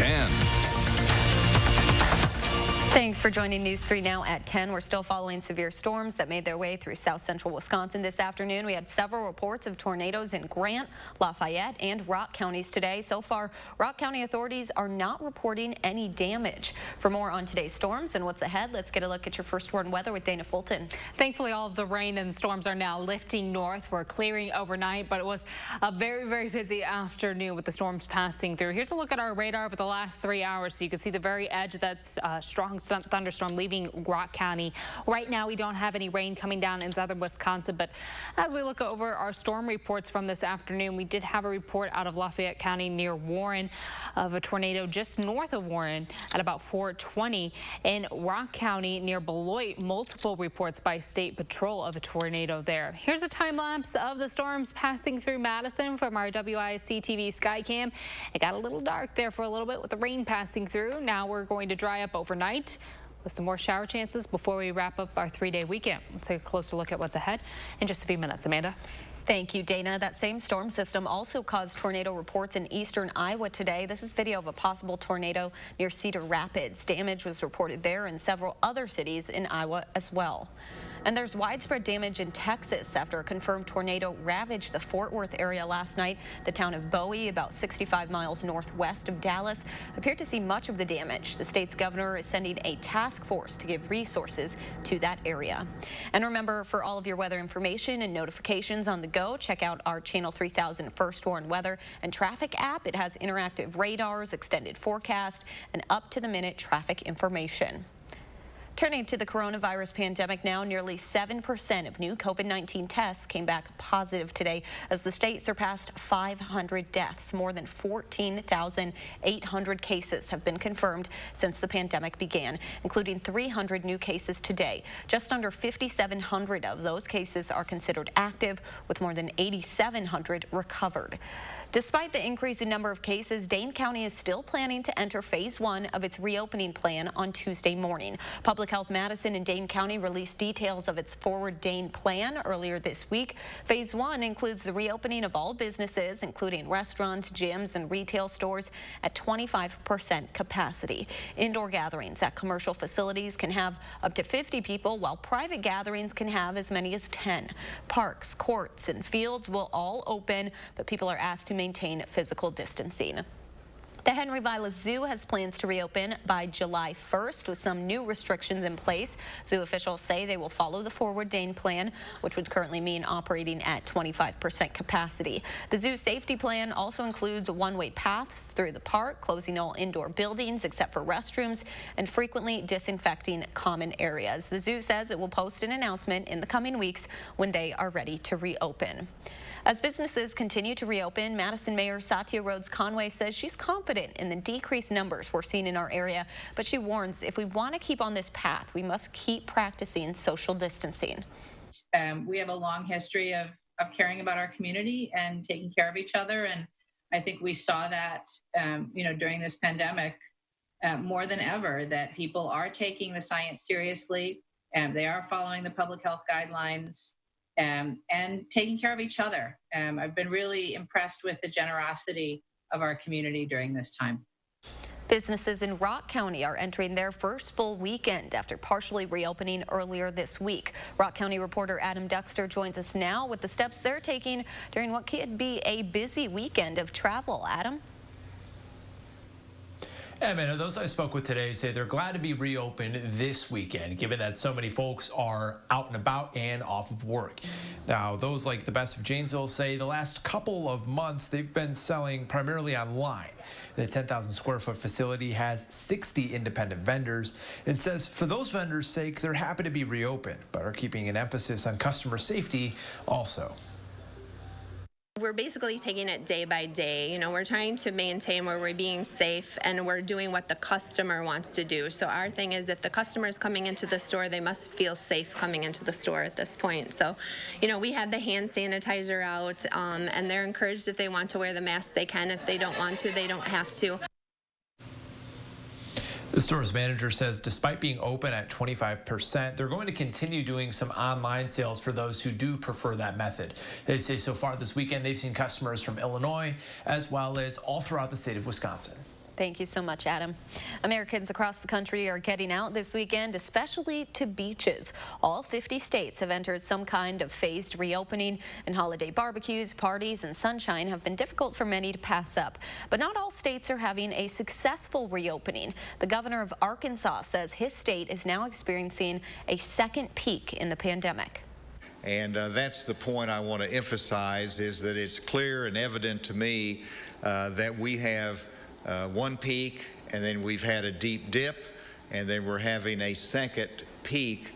10. Thanks for joining News 3 Now at 10. We're still following severe storms that made their way through south central Wisconsin this afternoon. We had several reports of tornadoes in Grant, Lafayette, and Rock counties today. So far, Rock County authorities are not reporting any damage. For more on today's storms and what's ahead, let's get a look at your first warn weather with Dana Fulton. Thankfully, all of the rain and storms are now lifting north. We're clearing overnight, but it was a very busy afternoon with the storms passing through. Here's a look at our radar over the last 3 hours, so you can see the very edge that's strong thunderstorm leaving Rock County. Right now, we don't have any rain coming down in southern Wisconsin, but as we look over our storm reports from this afternoon, we did have a report out of Lafayette County near Warren of a tornado just north of Warren at about 4:20. In Rock County near Beloit, multiple reports by State Patrol of a tornado there. Here's a time lapse of the storms passing through Madison from our WISC TV Skycam. It got a little dark there for a little bit with the rain passing through. Now we're going to dry up overnight with some more shower chances before we wrap up our 3-day weekend. Let's take a closer look at what's ahead in just a few minutes. Amanda? Thank you, Dana. That same storm system also caused tornado reports in eastern Iowa today. This is video of a possible tornado near Cedar Rapids. Damage was reported there and several other cities in Iowa as well. And there's widespread damage in Texas after a confirmed tornado ravaged the Fort Worth area last night. The town of Bowie, about 65 miles northwest of Dallas, appeared to see much of the damage. The state's governor is sending a task force to give resources to that area. And remember, for all of your weather information and notifications on the go, check out our Channel 3000 First Warn Weather and Traffic app. It has interactive radars, extended forecast, and up-to-the-minute traffic information. Turning to the coronavirus pandemic now, nearly 7% of new COVID-19 tests came back positive today as the state surpassed 500 deaths. More than 14,800 cases have been confirmed since the pandemic began, including 300 new cases today. Just under 5,700 of those cases are considered active, with more than 8,700 recovered. Despite the increase in number of cases, Dane County is still planning to enter phase 1 of its reopening plan on Tuesday morning. Public Health Madison and Dane County released details of its Forward Dane plan earlier this week. Phase 1 includes the reopening of all businesses, including restaurants, gyms, and retail stores, at 25% capacity. Indoor gatherings at commercial facilities can have up to 50 people, while private gatherings can have as many as 10. Parks, courts, and fields will all open, but people are asked to maintain physical distancing. The Henry Vilas Zoo has plans to reopen by July 1st with some new restrictions in place. Zoo officials say they will follow the Forward Dane plan, which would currently mean operating at 25% capacity. The zoo safety plan also includes one-way paths through the park, closing all indoor buildings except for restrooms, and frequently disinfecting common areas. The zoo says it will post an announcement in the coming weeks when they are ready to reopen. As businesses continue to reopen, Madison Mayor Satya Rhodes Conway says she's confident in the decreased numbers we're seeing in our area, but she warns if we want to keep on this path, we must keep practicing social distancing. We have a long history of caring about our community and taking care of each other, and I think we saw that during this pandemic more than ever, that people are taking the science seriously and they are following the public health guidelines. And taking care of each other. I've been really impressed with the generosity of our community during this time. Businesses in Rock County are entering their first full weekend after partially reopening earlier this week. Rock County reporter Adam Dexter joins us now with the steps they're taking during what could be a busy weekend of travel. Adam? Yeah, man, those I spoke with today say they're glad to be reopened this weekend, given that so many folks are out and about and off of work. Now, those like the Best of Janesville say the last couple of months they've been selling primarily online. The 10,000 square foot facility has 60 independent vendors and says for those vendors' sake, they're happy to be reopened, but are keeping an emphasis on customer safety also. We're basically taking it day by day. We're trying to maintain where we're being safe and we're doing what the customer wants to do. So our thing is if the customer is coming into the store, they must feel safe coming into the store at this point. So, we had the hand sanitizer out and they're encouraged if they want to wear the mask, they can. If they don't want to, they don't have to. The store's manager says despite being open at 25%, they're going to continue doing some online sales for those who do prefer that method. They say so far this weekend they've seen customers from Illinois as well as all throughout the state of Wisconsin. Thank you so much, Adam. Americans across the country are getting out this weekend, especially to beaches. All 50 states have entered some kind of phased reopening, and holiday barbecues, parties, and sunshine have been difficult for many to pass up. But not all states are having a successful reopening. The governor of Arkansas says his state is now experiencing a second peak in the pandemic. And that's the point I want to emphasize, is that it's clear and evident to me that we have one peak, and then we've had a deep dip, and then we're having a second peak.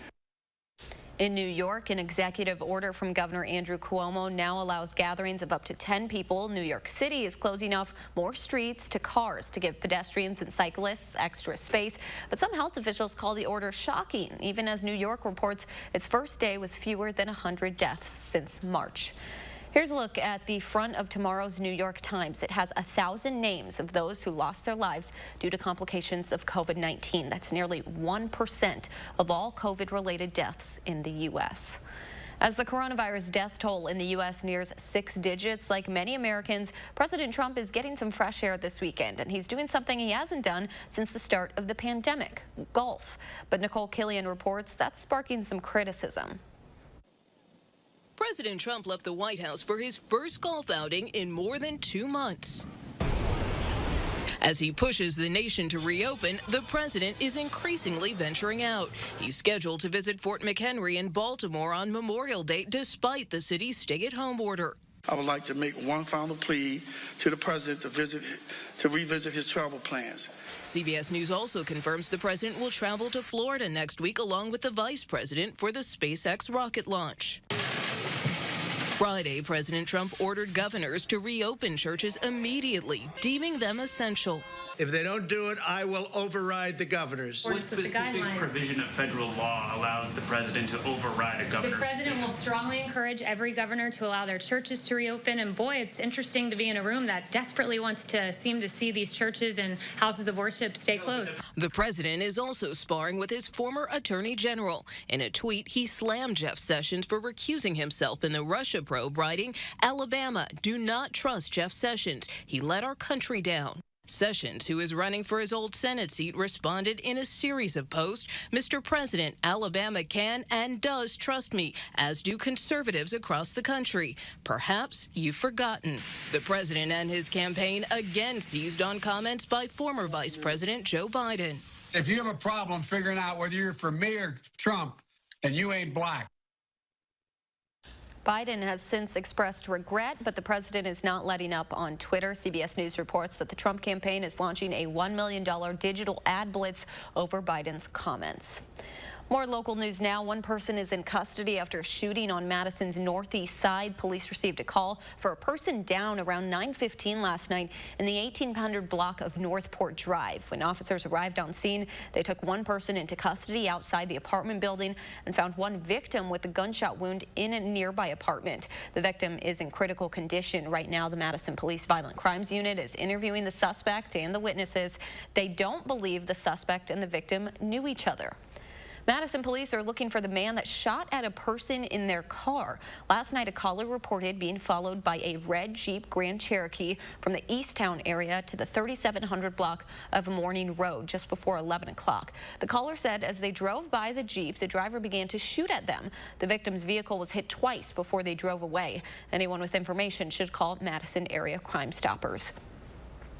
In New York, an executive order from Governor Andrew Cuomo now allows gatherings of up to 10 people. New York City is closing off more streets to cars to give pedestrians and cyclists extra space. But some health officials call the order shocking, even as New York reports its first day with fewer than 100 deaths since March. Here's a look at the front of tomorrow's New York Times. It has 1,000 names of those who lost their lives due to complications of COVID-19. That's nearly 1% of all COVID-related deaths in the U.S. As the coronavirus death toll in the U.S. nears 6 digits, like many Americans, President Trump is getting some fresh air this weekend, and he's doing something he hasn't done since the start of the pandemic: golf. But Nicole Killian reports that's sparking some criticism. President Trump left the White House for his first golf outing in more than 2 months. As he pushes the nation to reopen, the president is increasingly venturing out. He's scheduled to visit Fort McHenry in Baltimore on Memorial Day, despite the city's stay-at-home order. I would like to make one final plea to the president to revisit his travel plans. CBS News also confirms the president will travel to Florida next week, along with the vice president, for the SpaceX rocket launch. Friday, President Trump ordered governors to reopen churches immediately, deeming them essential. If they don't do it, I will override the governors. What specific provision of federal law allows the president to override a governor's The president will strongly encourage every governor to allow their churches to reopen. And boy, it's interesting to be in a room that desperately wants to seem to see these churches and houses of worship stay closed. The president is also sparring with his former attorney general. In a tweet, he slammed Jeff Sessions for recusing himself in the Russia probe, writing, "Alabama, do not trust Jeff Sessions. He let our country down." Sessions, who is running for his old Senate seat, responded in a series of posts. "Mr. President, Alabama can and does trust me, as do conservatives across the country. Perhaps you've forgotten." The president and his campaign again seized on comments by former Vice President Joe Biden. If you have a problem figuring out whether you're for me or Trump, and you ain't black. Biden has since expressed regret, but the president is not letting up on Twitter. CBS News reports that the Trump campaign is launching a $1 million digital ad blitz over Biden's comments. More local news now. One person is in custody after a shooting on Madison's northeast side. Police received a call for a person down around 9:15 last night in the 1800 block of Northport Drive. When officers arrived on scene, they took one person into custody outside the apartment building and found one victim with a gunshot wound in a nearby apartment. The victim is in critical condition right now. The Madison Police Violent Crimes Unit is interviewing the suspect and the witnesses. They don't believe the suspect and the victim knew each other. Madison police are looking for the man that shot at a person in their car. Last night, a caller reported being followed by a red Jeep Grand Cherokee from the Easttown area to the 3700 block of Morning Road just before 11 o'clock. The caller said as they drove by the Jeep, the driver began to shoot at them. The victim's vehicle was hit twice before they drove away. Anyone with information should call Madison Area Crime Stoppers.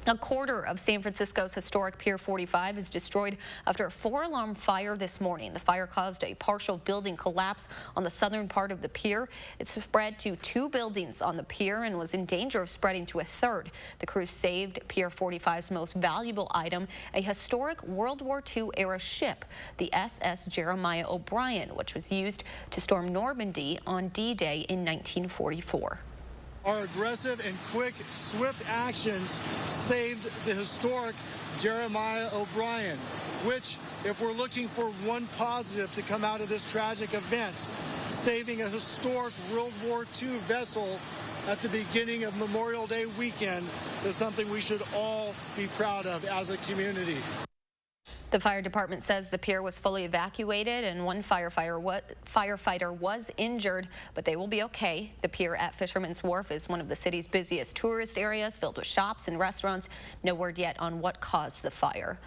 A quarter of San Francisco's historic Pier 45 is destroyed after a 4-alarm fire this morning. The fire caused a partial building collapse on the southern part of the pier. It spread to 2 buildings on the pier and was in danger of spreading to a third. The crew saved Pier 45's most valuable item, a historic World War II era ship, the SS Jeremiah O'Brien, which was used to storm Normandy on D-Day in 1944. Our aggressive and quick, swift actions saved the historic Jeremiah O'Brien, which, if we're looking for one positive to come out of this tragic event, saving a historic World War II vessel at the beginning of Memorial Day weekend is something we should all be proud of as a community. The fire department says the pier was fully evacuated and one firefighter was injured, but they will be okay. The pier at Fisherman's Wharf is one of the city's busiest tourist areas, filled with shops and restaurants. No word yet on what caused the fire.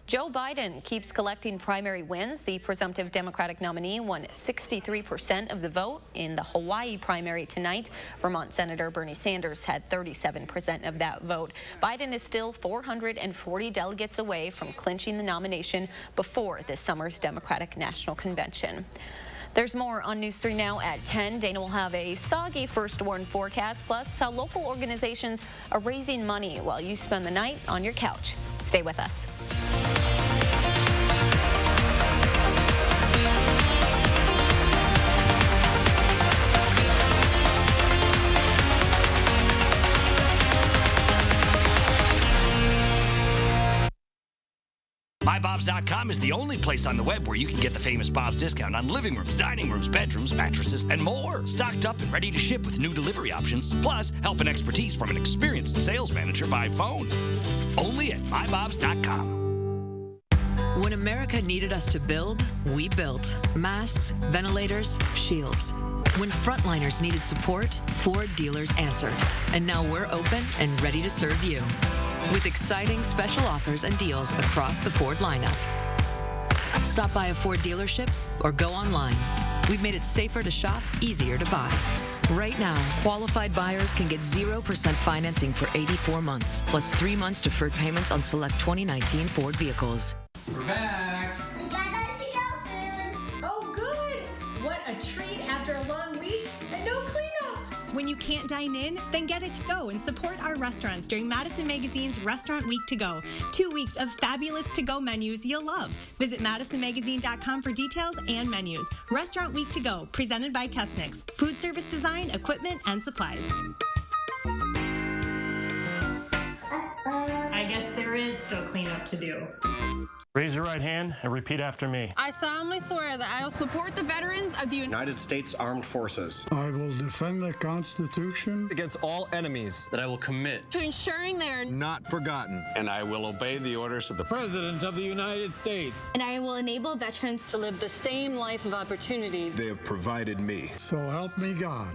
Joe Biden keeps collecting primary wins. The presumptive Democratic nominee won 63% of the vote in the Hawaii primary tonight. Vermont Senator Bernie Sanders had 37% of that vote. Biden is still 440 delegates away from clinching the nomination before this summer's Democratic National Convention. There's more on News 3 Now at 10. Dana will have a soggy first warn forecast, plus how local organizations are raising money while you spend the night on your couch. Stay with us. MyBobs.com is the only place on the web where you can get the famous Bob's discount on living rooms, dining rooms, bedrooms, mattresses, and more. Stocked up and ready to ship with new delivery options, plus help and expertise from an experienced sales manager by phone. Only at MyBobs.com. When America needed us to build, we built. Masks, ventilators, shields. When frontliners needed support, Ford dealers answered. And now we're open and ready to serve you. With exciting special offers and deals across the Ford lineup. Stop by a Ford dealership or go online. We've made it safer to shop, easier to buy. Right now, qualified buyers can get 0% financing for 84 months, plus 3 months deferred payments on select 2019 Ford vehicles. We're back. We got Untitled food. Oh, good. What a treat after a long week and no cleanup. When you can't dine in, then get it to go and support our restaurants during Madison Magazine's Restaurant Week to Go. 2 weeks of fabulous to-go menus you'll love. Visit MadisonMagazine.com for details and menus. Restaurant Week to Go, presented by Kesnick's. Food service design, equipment, and supplies. I guess there is still cleanup to do. Raise your right hand and repeat after me. I solemnly swear that I will support the veterans of the United States Armed Forces. I will defend the Constitution against all enemies. That I will commit to ensuring they are not forgotten. And I will obey the orders of the President of the United States. And I will enable veterans to live the same life of opportunity they have provided me. So help me God.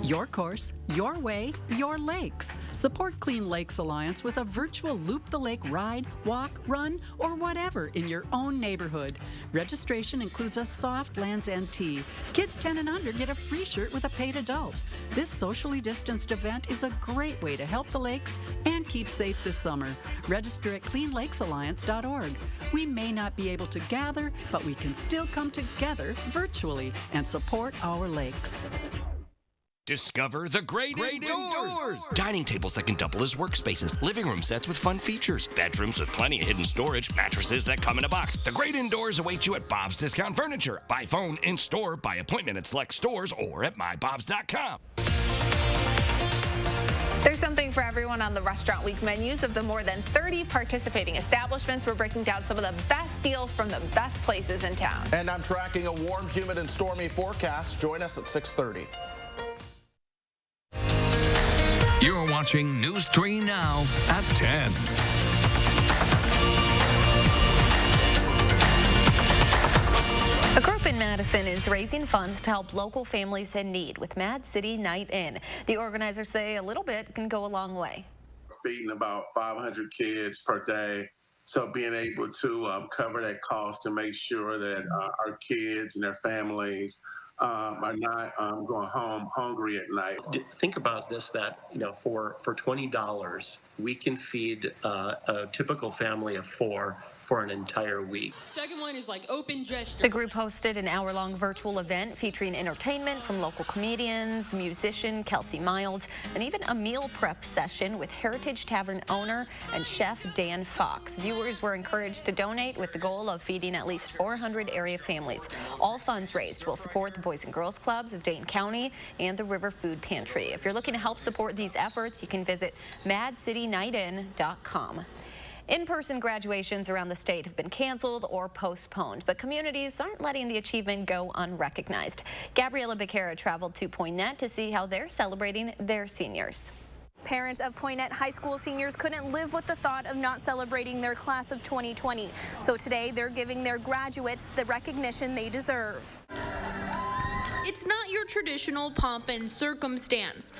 Your course, your way, your lakes. Support Clean Lakes Alliance with a virtual Loop the Lake ride, walk, run, or whatever in your own neighborhood. Registration includes a soft lands and tea. Kids 10 and under get a free shirt with a paid adult. This socially distanced event is a great way to help the lakes and keep safe this summer. Register at cleanlakesalliance.org. We may not be able to gather, but we can still come together virtually and support our lakes. Discover the great indoors. Dining tables that can double as workspaces, living room sets with fun features, bedrooms with plenty of hidden storage, mattresses that come in a box. The great indoors await you at Bob's Discount Furniture. By phone, in store, by appointment at select stores, or at mybobs.com. There's something for everyone on the Restaurant Week menus of the more than 30 participating establishments. We're breaking down some of the best deals from the best places in town. And I'm tracking a warm, humid, and stormy forecast. Join us at 6:30. You're watching News 3 Now at 10. A group in Madison is raising funds to help local families in need with Mad City Night In. The organizers say a little bit can go a long way. Feeding about 500 kids per day. So being able to cover that cost to make sure that our kids and their families are not going home hungry at night. Think about this, that for $20, we can feed a typical family of 4 for an entire week. Second one is like open gesture. The group hosted an hour-long virtual event featuring entertainment from local comedians, musician Kelsey Miles, and even a meal prep session with Heritage Tavern owner and chef Dan Fox. Viewers were encouraged to donate with the goal of feeding at least 400 area families. All funds raised will support the Boys and Girls Clubs of Dane County and the River Food Pantry. If you're looking to help support these efforts, you can visit madcitynightin.com. In-person graduations around the state have been canceled or postponed, but communities aren't letting the achievement go unrecognized. Gabriella Becerra traveled to Poinet to see how they're celebrating their seniors. Parents of Poinet High School seniors couldn't live with the thought of not celebrating their class of 2020. So today they're giving their graduates the recognition they deserve. It's not your traditional pomp and circumstance.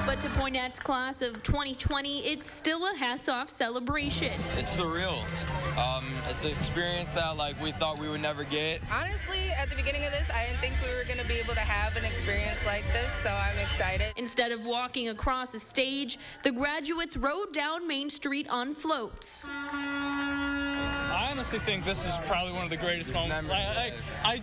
But to Poinet's class of 2020, it's still a hats-off celebration. It's surreal. It's an experience that we thought we would never get. Honestly, at the beginning of this, I didn't think we were going to be able to have an experience like this, so I'm excited. Instead of walking across a stage, the graduates rode down Main Street on floats. I honestly think this is probably one of the greatest moments. I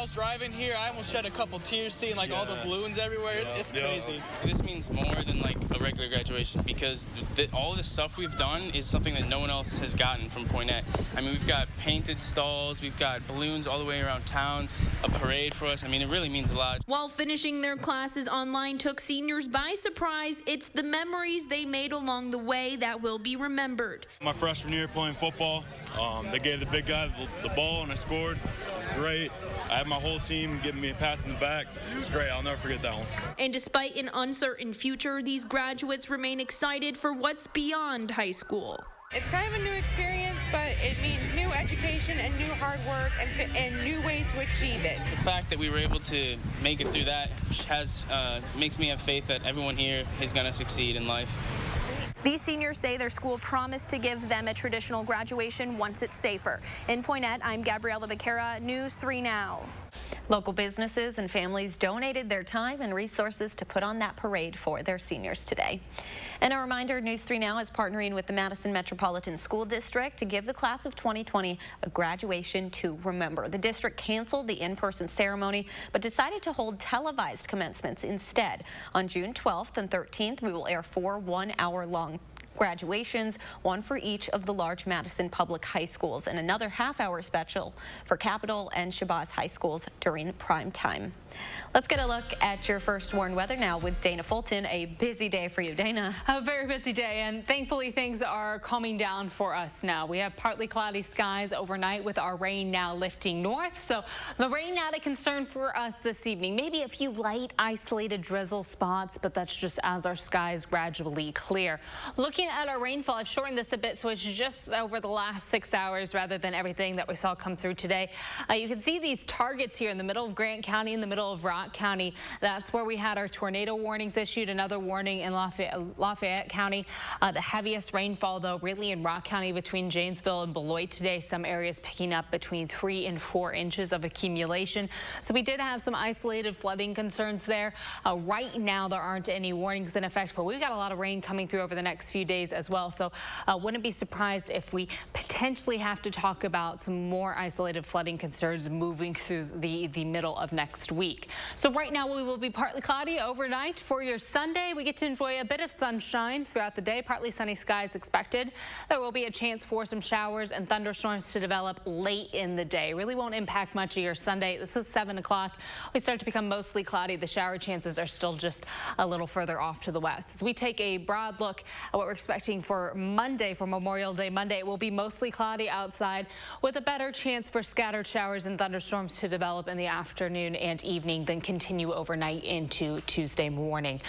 was driving here, I almost shed a couple tears seeing all the balloons everywhere. It's crazy. This means more than a regular graduation because all this stuff we've done is something that no one else has gotten from Poinet. I mean, we've got painted stalls, we've got balloons all the way around town, a parade for us. I mean, it really means a lot. While finishing their classes online took seniors by surprise, it's the memories they made along the way that will be remembered. My freshman year playing football, they gave the big guy the ball and I scored. It was great. I had my whole team giving me pats in the back. It was great. I'll never forget that one. And despite an uncertain future, these graduates remain excited for what's beyond high school. It's kind of a new experience, but it means new education and new hard work and new ways to achieve it. The fact that we were able to make it through that makes me have faith that everyone here is going to succeed in life. These seniors say their school promised to give them a traditional graduation once it's safer. In Poinet, I'm Gabriella Becerra, News 3 Now. Local businesses and families donated their time and resources to put on that parade for their seniors today. And a reminder, News 3 Now is partnering with the Madison Metropolitan School District to give the class of 2020 a graduation to remember. The district canceled the in-person ceremony, but decided to hold televised commencements instead. On June 12th and 13th, we will air 4 one-hour-long graduations, one for each of the large Madison public high schools, and another half-hour special for Capitol and Shabazz high schools during prime time. Let's get a look at your first warned weather now with Dana Fulton. A busy day for you, Dana. A very busy day, and thankfully things are calming down for us now. We have partly cloudy skies overnight with our rain now lifting north, so the rain not a concern for us this evening. Maybe a few light isolated drizzle spots, but that's just as our skies gradually clear. Looking at our rainfall, I've shortened this a bit so it's just over the last 6 hours rather than everything that we saw come through today. You can see these targets here in the middle of Grant County, in the middle of Rock County. That's where we had our tornado warnings issued. Another warning in Lafayette County. The heaviest rainfall, though, really in Rock County between Janesville and Beloit today. Some areas picking up between 3 and 4 inches of accumulation. So we did have some isolated flooding concerns there. Right now, there aren't any warnings in effect, but we've got a lot of rain coming through over the next few days as well. So wouldn't be surprised if we potentially have to talk about some more isolated flooding concerns moving through the middle of next week. So right now we will be partly cloudy overnight. For your Sunday, we get to enjoy a bit of sunshine throughout the day. Partly sunny skies expected. There will be a chance for some showers and thunderstorms to develop late in the day. Really won't impact much of your Sunday. This is 7 o'clock. We start to become mostly cloudy. The shower chances are still just a little further off to the west. As we take a broad look at what we're expecting for Monday, for Memorial Day Monday, it will be mostly cloudy outside with a better chance for scattered showers and thunderstorms to develop in the afternoon and evening, then continue overnight into Tuesday morning.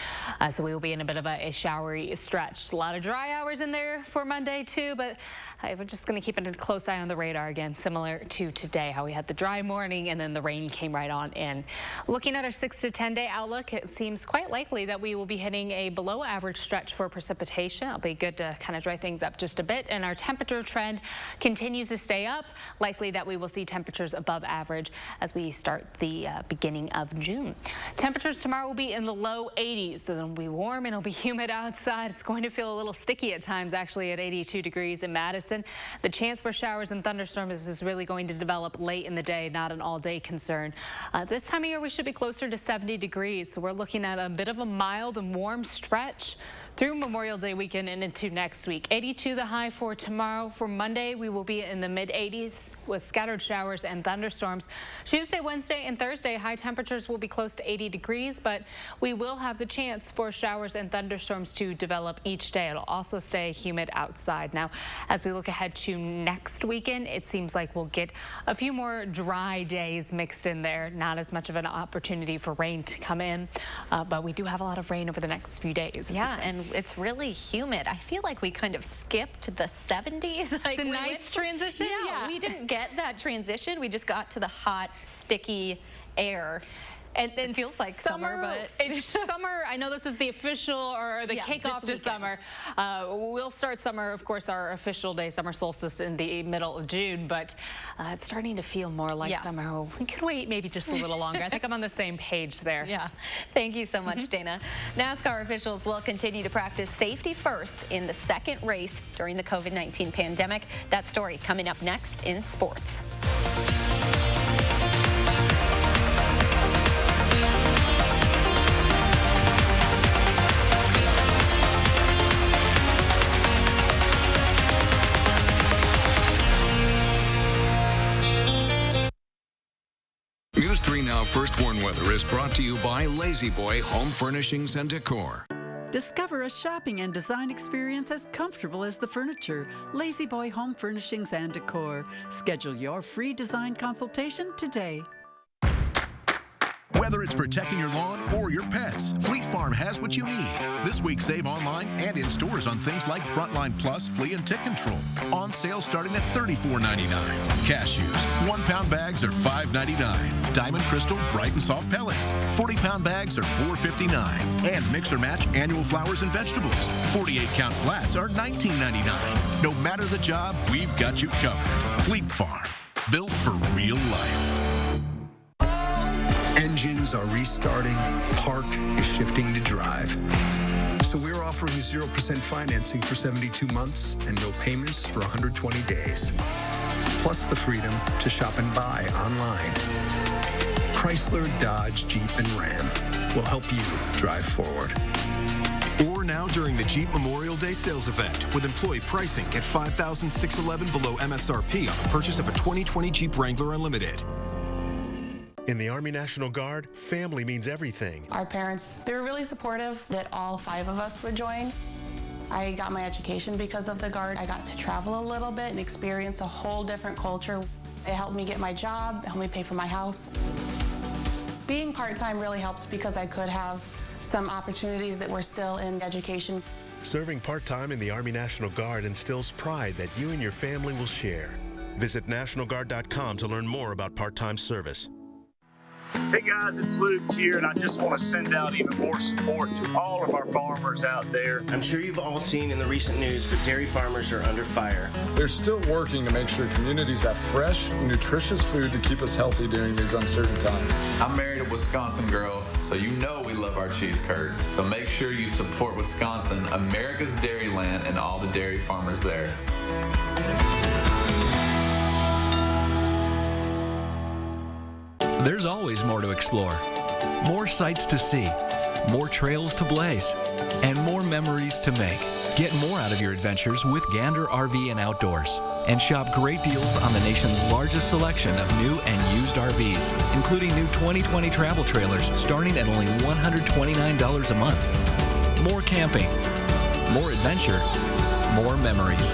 So we will be in a bit of a showery stretch. A lot of dry hours in there for Monday too, but we're just going to keep a close eye on the radar again, similar to today, how we had the dry morning and then the rain came right on in. Looking at our 6 to 10 day outlook, it seems quite likely that we will be hitting a below average stretch for precipitation. It'll be good to kind of dry things up just a bit, and our temperature trend continues to stay up. Likely that we will see temperatures above average as we start the beginning of June. Temperatures tomorrow will be in the low 80s. It'll be warm and it'll be humid outside. It's going to feel a little sticky at times, actually, at 82 degrees in Madison. The chance for showers and thunderstorms is really going to develop late in the day, not an all-day concern. This time of year, we should be closer to 70 degrees, so we're looking at a bit of a mild and warm stretch through Memorial Day weekend and into next week. 82 the high for tomorrow. For Monday, we will be in the mid-80s with scattered showers and thunderstorms. Tuesday, Wednesday, and Thursday, high temperatures will be close to 80 degrees, but we will have the chance for showers and thunderstorms to develop each day. It'll also stay humid outside. Now, as we look ahead to next weekend, it seems like we'll get a few more dry days mixed in there. Not as much of an opportunity for rain to come in, but we do have a lot of rain over the next few days. Yeah, and it's really humid. I feel like we kind of skipped the 70s. Like the nice transition? Yeah, we didn't get that transition. We just got to the hot, sticky air. And it feels like summer, but it's summer. I know this is the official or the kickoff to summer. We'll start summer, of course, our official day, summer solstice, in the middle of June, but it's starting to feel more like summer. Oh, we could wait maybe just a little longer. I think I'm on the same page there. Yeah. Thank you so much, Dana. NASCAR officials will continue to practice safety first in the second race during the COVID-19 pandemic. That story coming up next in sports. News 3 Now First Warn Weather is brought to you by Lazy Boy Home Furnishings and Decor. Discover a shopping and design experience as comfortable as the furniture. Lazy Boy Home Furnishings and Decor. Schedule your free design consultation today. Whether it's protecting your lawn or your pets, Fleet Farm has what you need. This week, save online and in stores on things like Frontline Plus Flea and Tick Control. On sale starting at $34.99. Cashews, 1 pound bags are $5.99. Diamond Crystal Bright and Soft Pellets, 40 pound bags are $4.59. And Mix or Match Annual Flowers and Vegetables, 48 count flats are $19.99. No matter the job, we've got you covered. Fleet Farm, built for real life. Engines are restarting, park is shifting to drive. So we're offering 0% financing for 72 months and no payments for 120 days. Plus the freedom to shop and buy online. Chrysler, Dodge, Jeep, and Ram will help you drive forward. Or now during the Jeep Memorial Day sales event with employee pricing at $5,611 below MSRP on the purchase of a 2020 Jeep Wrangler Unlimited. In the Army National Guard, family means everything. Our parents, they were really supportive that all 5 of us would join. I got my education because of the Guard. I got to travel a little bit and experience a whole different culture. It helped me get my job, helped me pay for my house. Being part-time really helped because I could have some opportunities that were still in education. Serving part-time in the Army National Guard instills pride that you and your family will share. Visit NationalGuard.com to learn more about part-time service. Hey guys, it's Luke here, and I just want to send out even more support to all of our farmers out there. I'm sure you've all seen in the recent news, but dairy farmers are under fire. They're still working to make sure communities have fresh, nutritious food to keep us healthy during these uncertain times. I'm married a Wisconsin girl, so you know we love our cheese curds. So make sure you support Wisconsin, America's dairy land, and all the dairy farmers there. There's always more to explore, more sights to see, more trails to blaze, and more memories to make. Get more out of your adventures with Gander RV and Outdoors, and shop great deals on the nation's largest selection of new and used RVs, including new 2020 travel trailers starting at only $129 a month. More camping, more adventure, more memories.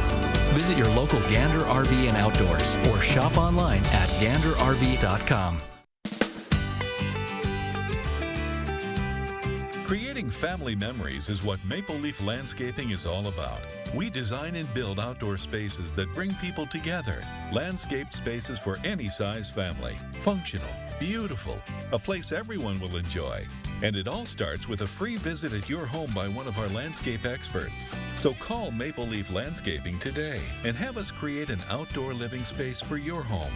Visit your local Gander RV and Outdoors or shop online at ganderrv.com. Creating family memories is what Maple Leaf Landscaping is all about. We design and build outdoor spaces that bring people together. Landscaped spaces for any size family. Functional, beautiful, a place everyone will enjoy. And it all starts with a free visit at your home by one of our landscape experts. So call Maple Leaf Landscaping today and have us create an outdoor living space for your home.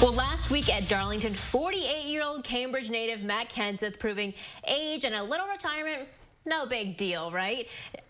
Well, last week at Darlington, 48-year-old Cambridge native Matt Kenseth proving age and a little retirement No big deal, right?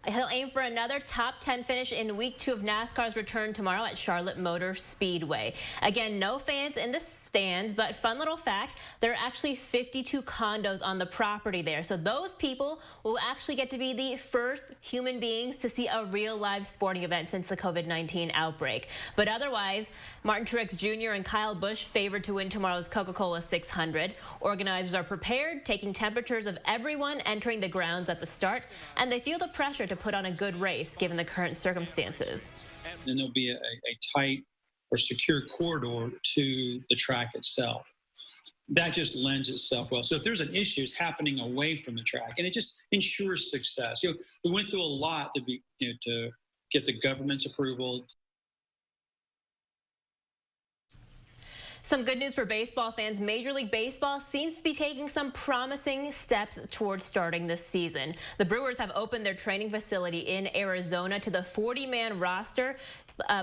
He'll aim for another top 10 finish in week 2 of NASCAR's return tomorrow at Charlotte Motor Speedway. Again, no fans in the stands, but fun little fact, there are actually 52 condos on the property there. So those people will actually get to be the first human beings to see a real live sporting event since the COVID-19 outbreak. But otherwise, Martin Truex Jr. and Kyle Busch favored to win tomorrow's Coca-Cola 600. Organizers are prepared, taking temperatures of everyone entering the grounds at the start, and they feel the pressure to put on a good race given the current circumstances. And there'll be a tight or secure corridor to the track itself. That just lends itself well. So if there's an issue, it's happening away from the track, and it just ensures success. We went through a lot to get the government's approval. Some good news for baseball fans. Major League Baseball seems to be taking some promising steps towards starting this season. The Brewers have opened their training facility in Arizona to the 40-man roster.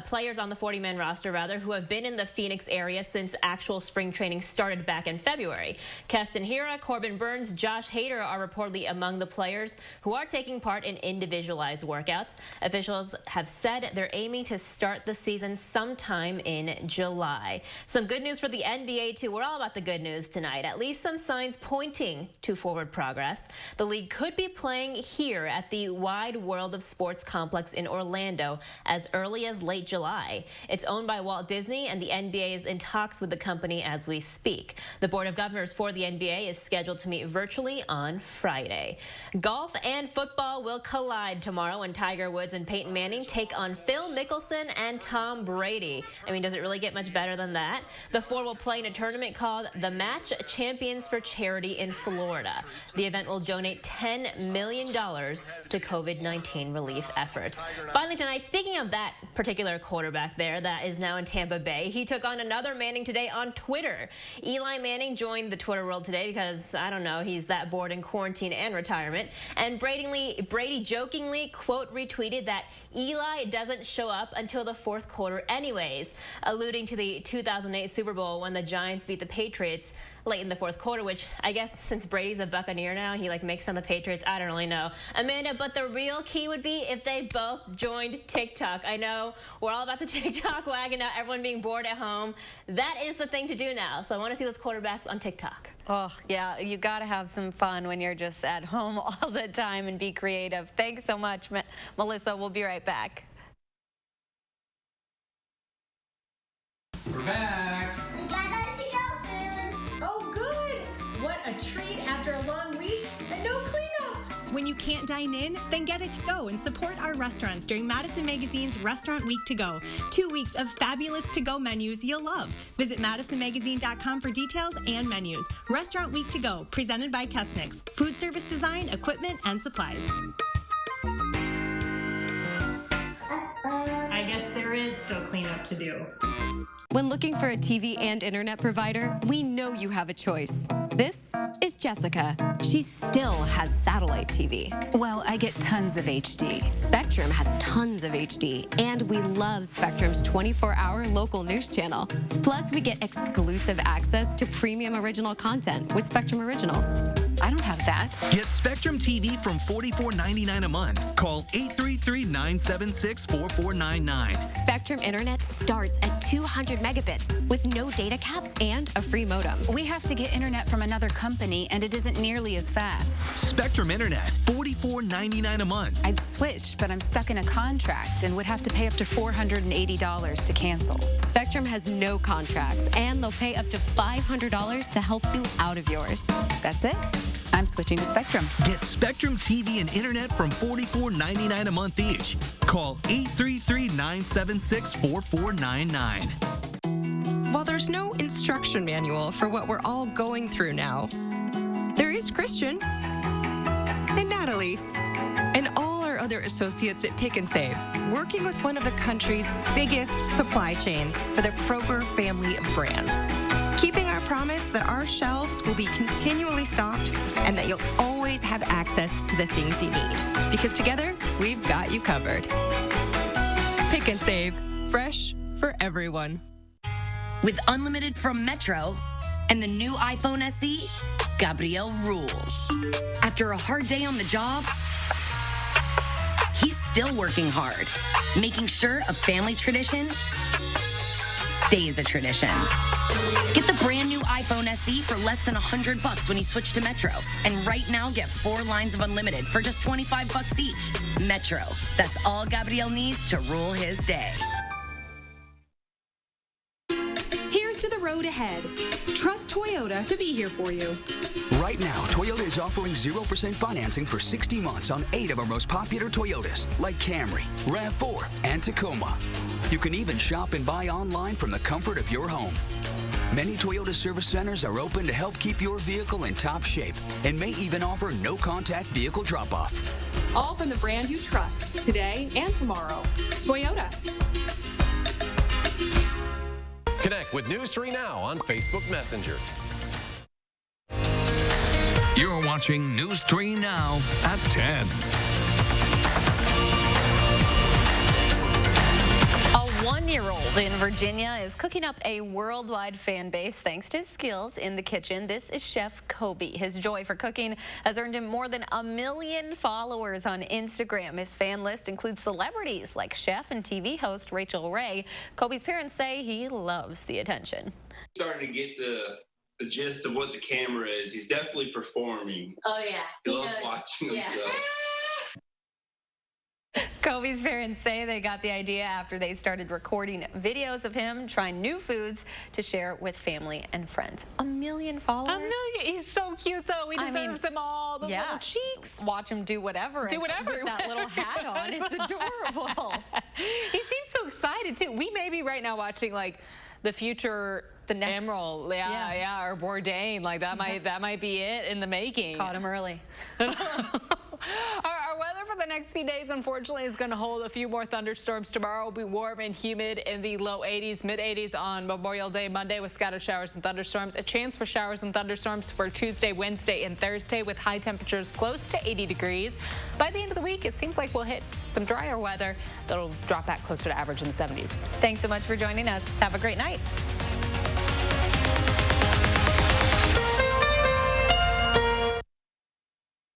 Players on the 40-man roster, who have been in the Phoenix area since actual spring training started back in February. Keston Hiura, Corbin Burns, Josh Hader are reportedly among the players who are taking part in individualized workouts. Officials have said they're aiming to start the season sometime in July. Some good news for the NBA, too. We're all about the good news tonight. At least some signs pointing to forward progress. The league could be playing here at the Wide World of Sports complex in Orlando as early as late July. It's owned by Walt Disney, and the NBA is in talks with the company as we speak. The Board of Governors for the NBA is scheduled to meet virtually on Friday. Golf and football will collide tomorrow when Tiger Woods and Peyton Manning take on Phil Mickelson and Tom Brady. I mean, does it really get much better than that? The four will play in a tournament called the Match Champions for Charity in Florida. The event will donate $10 million to COVID-19 relief efforts. Finally tonight, speaking of that particular quarterback there that is now in Tampa Bay, he took on another Manning today on Twitter. Eli Manning joined the Twitter world today because, I don't know, he's that bored in quarantine and retirement. And Brady jokingly, quote, retweeted that Eli doesn't show up until the fourth quarter anyways, alluding to the 2008 Super Bowl when the Giants beat the Patriots late in the fourth quarter, which I guess since Brady's a Buccaneer now, he makes fun of the Patriots. I don't really know. Amanda, but the real key would be if they both joined TikTok. I know we're all about the TikTok wagon now, everyone being bored at home. That is the thing to do now. So I want to see those quarterbacks on TikTok. Oh, yeah, you got to have some fun when you're just at home all the time and be creative. Thanks so much, Melissa. We'll be right back. We're back. We got our to-go food. Oh, good. What a treat after a long week and no cleanup. When you can't dine in, then get it to go and support our restaurants during Madison Magazine's Restaurant Week to Go. 2 weeks of fabulous to-go menus you'll love. Visit madisonmagazine.com for details and menus. Restaurant Week to Go, presented by Kesnick's. Food service design, equipment, and supplies. I guess there is still cleanup to do. When looking for a TV and internet provider, we know you have a choice. This is Jessica. She still has satellite TV. Well, I get tons of HD. Spectrum has tons of HD, and we love Spectrum's 24-hour local news channel. Plus, we get exclusive access to premium original content with Spectrum Originals. I don't have that. Get Spectrum TV from $44.99 a month. Call 833-976-4499. Spectrum Internet starts at 200 megabits with no data caps and a free modem. We have to get internet from another company, and it isn't nearly as fast. Spectrum Internet, $44.99 a month. I'd switch, but I'm stuck in a contract and would have to pay up to $480 to cancel. Spectrum has no contracts, and they'll pay up to $500 to help you out of yours. That's it. I'm switching to Spectrum. Get Spectrum TV and internet from $44.99 a month each. Call 833-976-4499. While there's no instruction manual for what we're all going through now, there is Christian and Natalie and all our other associates at Pick and Save, working with one of the country's biggest supply chains for the Kroger family of brands. Keeping our promise that our shelves will be continually stocked and that you'll always have access to the things you need. Because together, we've got you covered. Pick and Save, fresh for everyone. With unlimited from Metro, And the new iPhone SE, Gabriel rules. After a hard day on the job, he's still working hard, making sure a family tradition stays a tradition. Get the brand new iPhone SE for less than $100 when you switch to Metro. And right now, get 4 lines of unlimited for just $25 each. Metro, that's all Gabriel needs to rule his day. Here's to the road ahead. Trust Toyota to be here for you. Right now, Toyota is offering 0% financing for 60 months on 8 of our most popular Toyotas, like Camry, RAV4, and Tacoma. You can even shop and buy online from the comfort of your home. Many Toyota service centers are open to help keep your vehicle in top shape and may even offer no-contact vehicle drop-off. All from the brand you trust, today and tomorrow. Toyota. Connect with News 3 Now on Facebook Messenger. You're watching News 3 Now at 10. A 1-year-old in Virginia is cooking up a worldwide fan base thanks to his skills in the kitchen. This is Chef Kobe. His joy for cooking has earned him more than 1 million followers on Instagram. His fan list includes celebrities like chef and TV host Rachel Ray. Kobe's parents say he loves the attention. Starting to get the gist of what the camera is. He's definitely performing. Oh, yeah. He loves watching himself. Kobe's parents say they got the idea after they started recording videos of him trying new foods to share with family and friends. 1 million followers. 1 million. He's so cute, though. He deserves them all. Those little cheeks. Watch him do whatever. Do whatever. With that little hat on. It's adorable. He seems so excited, too. We may be right now watching, like, the future... The next Emerald, or Bourdain, like that might be it in the making. Caught him early. Our weather for the next few days, unfortunately, is going to hold a few more thunderstorms. Tomorrow will be warm and humid in the low 80s, mid 80s on Memorial Day Monday with scattered showers and thunderstorms. A chance for showers and thunderstorms for Tuesday, Wednesday, and Thursday with high temperatures close to 80 degrees. By the end of the week, it seems like we'll hit some drier weather that'll drop back closer to average in the 70s. Thanks so much for joining us. Have a great night.